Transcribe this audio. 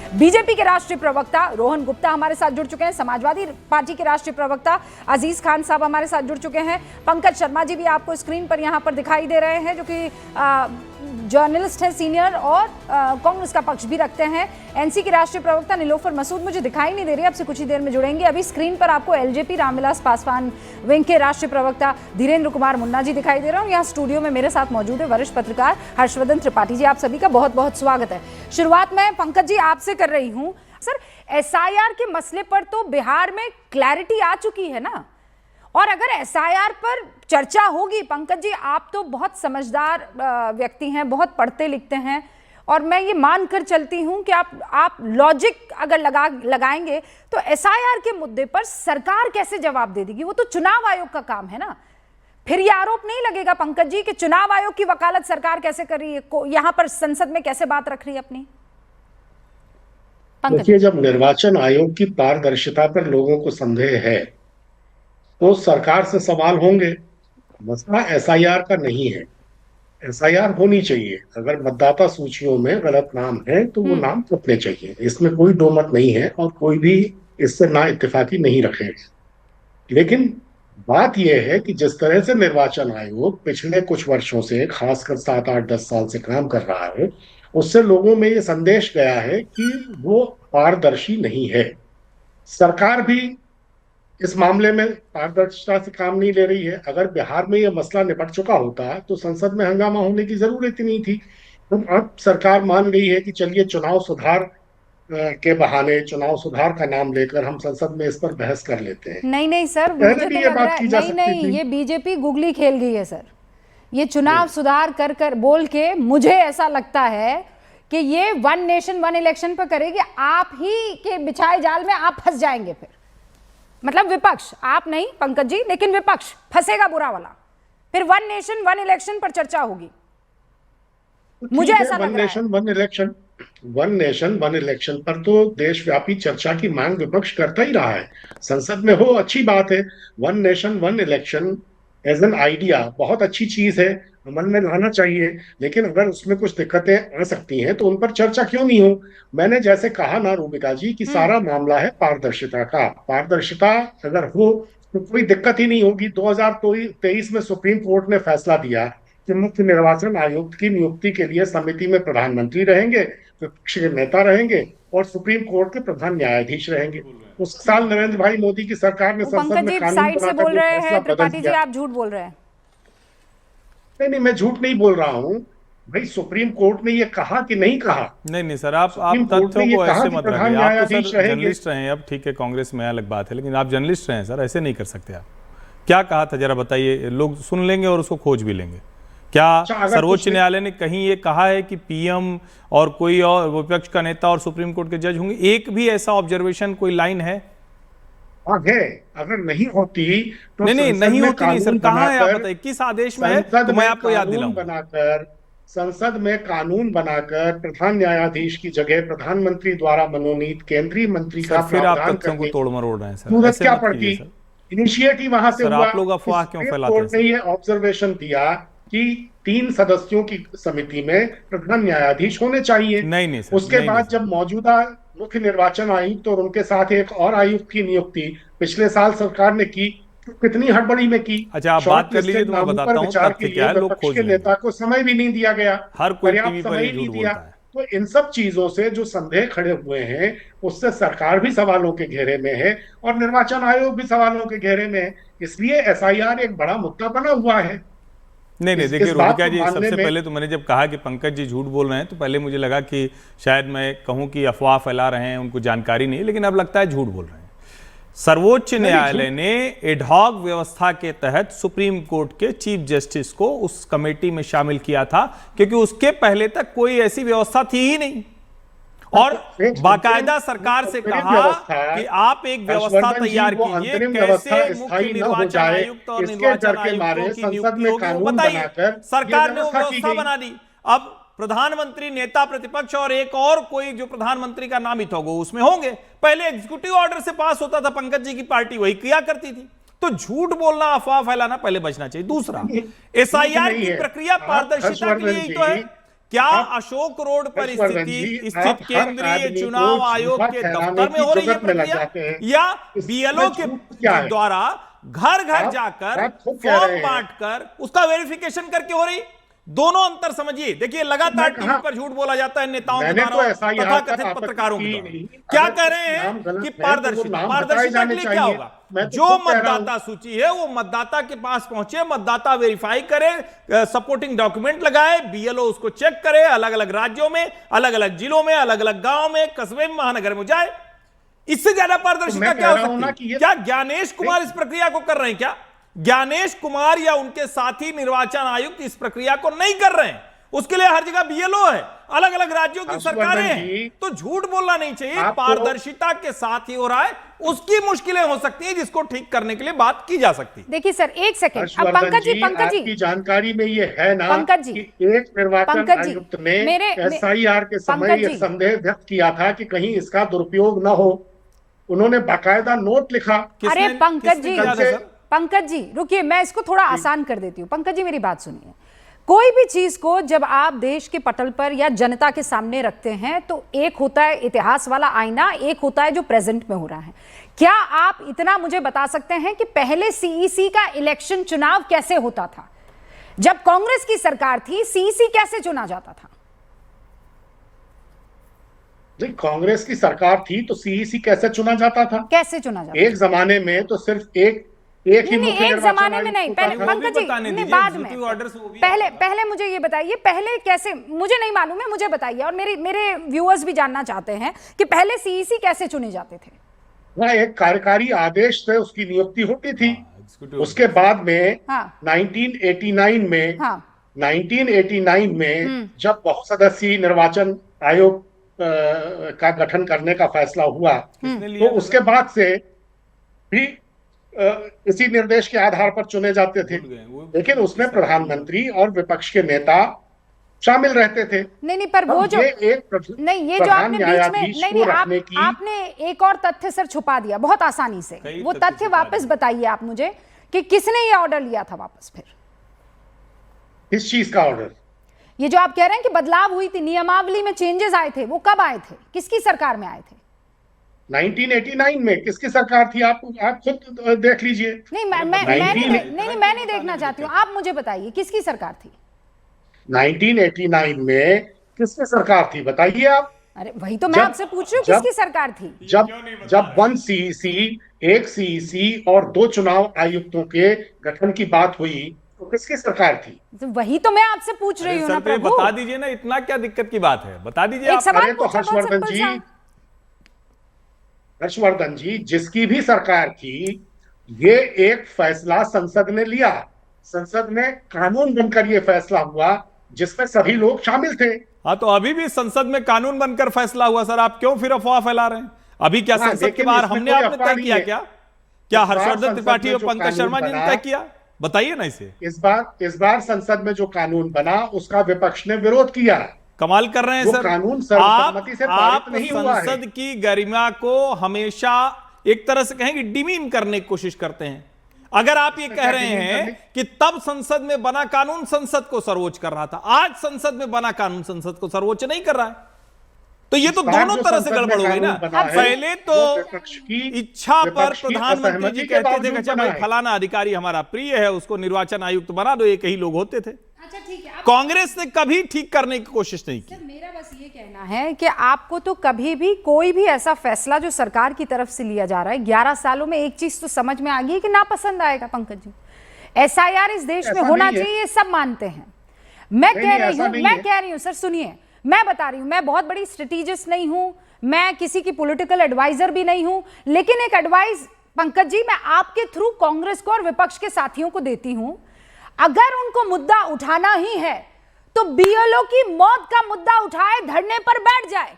BJP के राष्ट्रीय प्रवक्ता रोहन गुप्ता हमारे साथ जुड़ चुके हैं, समाजवादी पार्टी के राष्ट्रीय प्रवक्ता अजीज खान साहब हमारे साथ जुड़ चुके हैं, पंकज शर्मा जी भी आपको स्क्रीन पर यहाँ पर दिखाई दे रहे हैं जो कि जर्नलिस्ट हैं सीनियर और कांग्रेस का पक्ष भी रखते हैं। एनसी की राष्ट्रीय प्रवक्ता नीलोफर मसूद मुझे दिखाई नहीं दे रही, अब से कुछ ही देर में जुड़ेंगे। अभी स्क्रीन पर आपको एलजेपी रामविलास पासवान विंग के राष्ट्रीय प्रवक्ता धीरेन्द्र कुमार मुन्ना जी दिखाई दे रहे हैं। यहाँ स्टूडियो में मेरे साथ मौजूद है वरिष्ठ पत्रकार हर्षवर्धन त्रिपाठी जी। आप सभी का बहुत बहुत स्वागत है। शुरुआत मैं पंकज जी आपसे कर रही हूँ। सर, एसआईआर के मसले पर तो बिहार में क्लैरिटी आ चुकी है ना, और अगर एसआईआर पर चर्चा होगी, पंकज जी आप तो बहुत समझदार व्यक्ति हैं, बहुत पढ़ते लिखते हैं, और मैं ये मानकर चलती हूं कि आप लॉजिक अगर लगाएंगे तो एसआईआर के मुद्दे पर सरकार कैसे जवाब दे देगी? वो तो चुनाव आयोग का काम है ना। फिर ये आरोप नहीं लगेगा पंकज जी कि चुनाव आयोग की वकालत सरकार कैसे कर रही है, यहां पर संसद में कैसे बात रख रही है अपनी? देखिए, जब निर्वाचन आयोग की पारदर्शिता पर लोगों को संदेह है तो सरकार से सवाल होंगे। मसला एसआईआर का नहीं है, एसआईआर होनी चाहिए। अगर मतदाता सूचियों में गलत नाम है तो वो नाम छपने चाहिए, इसमें कोई दो मत नहीं है और कोई भी इससे ना इत्तेफाकी नहीं रखेगा। लेकिन बात यह है कि जिस तरह से निर्वाचन आयोग पिछले कुछ वर्षों से, खासकर 7, 8, 10 साल से काम कर रहा है, उससे लोगों में ये संदेश गया है कि वो पारदर्शी नहीं है। सरकार भी इस मामले में पारदर्शिता से काम नहीं ले रही है। अगर बिहार में यह मसला निपट चुका होता तो संसद में हंगामा होने की जरूरत ही नहीं थी। तो अब सरकार मान गई है कि चलिए चुनाव सुधार के बहाने, चुनाव सुधार का नाम लेकर हम संसद में इस पर बहस कर लेते हैं। नहीं नहीं सर, पहले भी ये बात की जा सकती नहीं, थी। ये बीजेपी गुगली खेल गई है सर। ये चुनाव सुधार कर बोल के मुझे ऐसा लगता है कि ये वन नेशन वन इलेक्शन पर करेगी। आप ही के बिछाए जाल में आप फंस जाएंगे। फिर मतलब विपक्ष, आप नहीं पंकज जी, लेकिन विपक्ष फंसेगा बुरा वाला। फिर वन नेशन वन इलेक्शन पर चर्चा होगी, मुझे ऐसा लग रहा है। वन नेशन वन इलेक्शन पर तो देशव्यापी चर्चा की मांग विपक्ष करता ही रहा है। संसद में हो, अच्छी बात है। One nation one election as an idea बहुत अच्छी चीज है, अमल में लाना चाहिए। लेकिन अगर उसमें कुछ दिक्कतें आ सकती हैं तो उन पर चर्चा क्यों नहीं हो? मैंने जैसे कहा ना रूबिका जी कि सारा मामला है पारदर्शिता का। पारदर्शिता अगर हो तो कोई दिक्कत ही नहीं होगी। 2023 में सुप्रीम कोर्ट ने फैसला दिया कि मुख्य निर्वाचन आयुक्त की नियुक्ति के लिए समिति में प्रधानमंत्री रहेंगे, विपक्ष के नेता रहेंगे और सुप्रीम कोर्ट के प्रधान न्यायाधीश रहेंगे। उस साल नरेंद्र भाई मोदी की सरकार ने संसद में कानून साइड से बोल रहे हैं त्रिपाठी जी, आप झूठ बोल रहे हैं। नहीं, मैं झूठ नहीं बोल रहा हूँ भाई। सुप्रीम कोर्ट ने ये कहा कि नहीं कहा? नहीं सर, आप तथ्यों को ऐसे मत रखिए। आप तो सर जर्नलिस्ट रहे हैं, अब ठीक है कांग्रेस में अलग बात है, लेकिन आप जर्नलिस्ट रहे हैं सर, ऐसे नहीं कर सकते आप। क्या कहा था जरा बताइए, लोग सुन लेंगे और उसको खोज भी लेंगे। क्या सर्वोच्च न्यायालय ने कहीं ये कहा है कि पीएम और कोई और विपक्ष का नेता और सुप्रीम कोर्ट के जज होंगे? एक भी ऐसा ऑब्जर्वेशन, कोई लाइन है? है। अगर नहीं होती तो नहीं होती नहीं सर, कहाँ है आप बताइए, किस आदेश में है तो मैं आपको याद दिलाऊं। बनाकर संसद में कानून बनाकर प्रधान न्यायाधीश की जगह प्रधानमंत्री द्वारा मनोनीत केंद्रीय मंत्री का फिर आप तथ्यों को तोड़ मरोड़ रहे हैं सर। सूरत क्या पड़ती? इनिशिएटिव वहां से हुआ। आप लोग अफवाह क्यों फैलाते हैं? कोर्ट ने ये ऑब्जर्वेशन दिया कि 3 सदस्यों की समिति में प्रधान न्यायाधीश होने चाहिए। नहीं सर, उसके बाद जब मौजूदा मुख्य निर्वाचन आयुक्त और उनके साथ एक और आयुक्त की नियुक्ति पिछले साल सरकार ने की, तो कितनी हड़बड़ी में की। अच्छा, आप बात कर लीजिए तो मैं बताता हूं तथ्य क्या है। लोग खोज के नेता को समय भी नहीं दिया गया, हर कोई पर्याप्त समय नहीं दिया। तो इन सब चीजों से जो संदेह खड़े हुए हैं, उससे सरकार भी सवालों के घेरे में है और निर्वाचन आयोग भी सवालों के घेरे में है। इसलिए एसआईआर एक बड़ा मुद्दा बना हुआ है। नहीं देखिए रूबिका जी, सबसे पहले तो मैंने जब कहा कि पंकज जी झूठ बोल रहे हैं तो पहले मुझे लगा कि शायद मैं कहूं कि अफवाह फैला रहे हैं, उनको जानकारी नहीं, लेकिन अब लगता है झूठ बोल रहे हैं। सर्वोच्च न्यायालय ने एडहॉक व्यवस्था के तहत सुप्रीम कोर्ट के चीफ जस्टिस को उस कमेटी में शामिल किया था, क्योंकि उसके पहले तक कोई ऐसी व्यवस्था थी ही नहीं। और बाकायदा सरकार से कहा कि आप एक व्यवस्था तैयार कीजिए, कैसे मुख्य निर्वाचन आयुक्त और निर्वाचन आयुक्तों की नियुक्ति होगी बताइए। सरकार ने वो व्यवस्था बना दी। अब प्रधानमंत्री, नेता प्रतिपक्ष और एक और कोई जो प्रधानमंत्री का नामित होगा उसमें होंगे। पहले एग्जीक्यूटिव ऑर्डर से पास होता था, पंकज जी की पार्टी वही किया करती थी। तो झूठ बोलना, अफवाह फैलाना पहले बचना चाहिए। दूसरा, एसआईआर की प्रक्रिया पारदर्शिता के लिए ही तो है। क्या अशोक रोड पर स्थित केंद्रीय चुनाव आयोग के दफ्तर में हो रही है प्रक्रिया, या बीएलओ के द्वारा घर घर जाकर फॉर्म बांटकर उसका वेरिफिकेशन करके हो रही? दोनों अंतर समझिए। देखिए, लगातार टीवी पर झूठ बोला जाता है नेताओं के द्वारा, तथाकथित पत्रकारों के द्वारा। क्या कह रहे हैं कि पारदर्शिता के लिए क्या होगा? जो मतदाता सूची है वो मतदाता के पास पहुंचे, मतदाता वेरीफाई करे, सपोर्टिंग डॉक्यूमेंट लगाए, बीएलओ उसको चेक करे, अलग अलग राज्यों में, अलग अलग जिलों में, अलग अलग गांव में, कस्बे में, महानगर में जाए। इससे ज्यादा पारदर्शिता क्या हो सकती है? क्या ज्ञानेश कुमार इस प्रक्रिया को कर रहे हैं? क्या ज्ञानेश कुमार या उनके साथी निर्वाचन आयुक्त इस प्रक्रिया को नहीं कर रहे हैं? उसके लिए हर जगह बीएलओ है, अलग अलग राज्यों की सरकारें हैं। तो झूठ बोलना नहीं चाहिए, पारदर्शिता के साथ ही हो रहा है। उसकी मुश्किलें हो सकती है जिसको ठीक करने के लिए बात की जा सकती है। देखिए सर, एक सेकंड, अब पंकज जी आपकी जानकारी में ये है ना पंकज जी, कि एक निर्वाचन आयुक्त ने एसआईआर के समय ये संदेह व्यक्त किया था कि कहीं इसका दुरुपयोग न हो। उन्होंने बाकायदा नोट लिखा। अरे पंकज जी रुकिए, मैं इसको थोड़ा आसान कर देती हूँ। पंकज जी मेरी बात सुनिए। कोई भी चीज को जब आप देश के पटल पर या जनता के सामने रखते हैं तो एक होता है इतिहास वाला आईना, एक होता है जो प्रेजेंट में हो रहा है। क्या आप इतना मुझे बता सकते हैं कि पहले सीईसी का इलेक्शन चुनाव कैसे होता था? जब कांग्रेस की सरकार थी, सीईसी कैसे चुना जाता था? कांग्रेस की सरकार थी तो सीईसी कैसे चुना जाता था? कैसे चुना जाता? एक जमाने में तो सिर्फ एक ही मुख्य एक जमाने में नहीं, पहले पंकज जी नहीं, बाद में। पहले मुझे ये बताइए, पहले कैसे, मुझे नहीं मालूम है, मुझे बताइए, और मेरे व्यूअर्स भी जानना चाहते हैं कि पहले सीईसी कैसे चुने जाते थे? वह एक कार्यकारी आदेश से उसकी नियुक्ति होती थी। उसके बाद में 1989 में जब बहुसदस्यीय निर्वाचन आयोग का गठन करने का फैसला हुआ तो उसके बाद से भी इसी निर्देश के आधार पर चुने जाते थे, लेकिन उसमें प्रधानमंत्री और विपक्ष के नेता शामिल रहते थे। नहीं, पर वो जो ये जो आपने बीच में आपने एक और तथ्य सर छुपा दिया बहुत आसानी से। वो तथ्य वापस बताइए आप मुझे कि किसने ये ऑर्डर लिया था वापस? फिर किस चीज का ऑर्डर? ये जो आप कह रहे हैं कि बदलाव हुई थी, नियमावली में चेंजेस आए थे, वो कब आए थे? किसकी सरकार में आए थे? 1989 में। किसकी सरकार थी? आप खुद देख लीजिए। नहीं, मैं नहीं देखना चाहती हूँ, आप मुझे बताइए किसकी सरकार थी 1989 में? किसकी सरकार थी बताइए आप। अरे वही तो मैं आपसे पूछ रही हूँ, किसकी सरकार थी? जब 1 सीईसी, 1 सीईसी और 2 चुनाव आयुक्तों के गठन की बात हुई तो किसकी सरकार थी? तो वही तो मैं आपसे पूछ रही हूँ ना प्रभु। बता दीजिए ना, इतना क्या दिक्कत की बात है, बता दीजिए। एक सवाल तो हर्षवर्धन जी, जिसकी भी सरकार थी, ये एक फैसला संसद ने लिया। संसद में कानून बनकर ये फैसला हुआ जिसमें सभी लोग शामिल थे। हाँ, तो अभी भी संसद में कानून बनकर फैसला हुआ सर, आप क्यों फिर अफवाह फैला रहे हैं? अभी क्या संसद के बाहर हमने आपने तय किया? क्या हर्षवर्धन त्रिपाठी और पंकज शर्मा जी ने तय किया? बताइए ना इसे। इस बार संसद में जो कानून बना उसका विपक्ष ने विरोध किया। कमाल कर रहे हैं सर, कानून सर्वसम्मति से पारित नहीं हुआ है। संसद की गरिमा को हमेशा एक तरह से कहेंगे डिमीन करने की कोशिश करते हैं। अगर आप ये कह रहे हैं कि तब संसद में बना कानून संसद को सर्वोच्च कर रहा था, आज संसद में बना कानून संसद को सर्वोच्च नहीं कर रहा है, तो ये तो दोनों तरह से गड़बड़ हो गई ना। पहले तो इच्छा पर प्रधानमंत्री जी कहते थे कि भाई फलाना अधिकारी हमारा प्रिय है, उसको निर्वाचन आयुक्त बना दो, एक ही लोग होते थे। अच्छा ठीक है, कांग्रेस ने कभी ठीक करने की कोशिश नहीं की। मेरा बस ये कहना है कि आपको तो कभी भी कोई भी ऐसा फैसला जो सरकार की तरफ से लिया जा रहा है, 11 सालों में एक चीज तो समझ में आ गई कि नापसंद आएगा। पंकज जी, एसआईआर इस देश में होना चाहिए, सब मानते हैं। मैं कह रही हूं सर, सुनिए, मैं बता रही हूं, मैं बहुत बड़ी स्ट्रेटेजिस्ट नहीं हूं, मैं किसी की पॉलिटिकल एडवाइजर भी नहीं हूं, लेकिन एक एडवाइस पंकज जी मैं आपके थ्रू कांग्रेस को और विपक्ष के साथियों को देती हूं। अगर उनको मुद्दा उठाना ही है तो बीएलओ की मौत का मुद्दा उठाए, धरने पर बैठ जाए।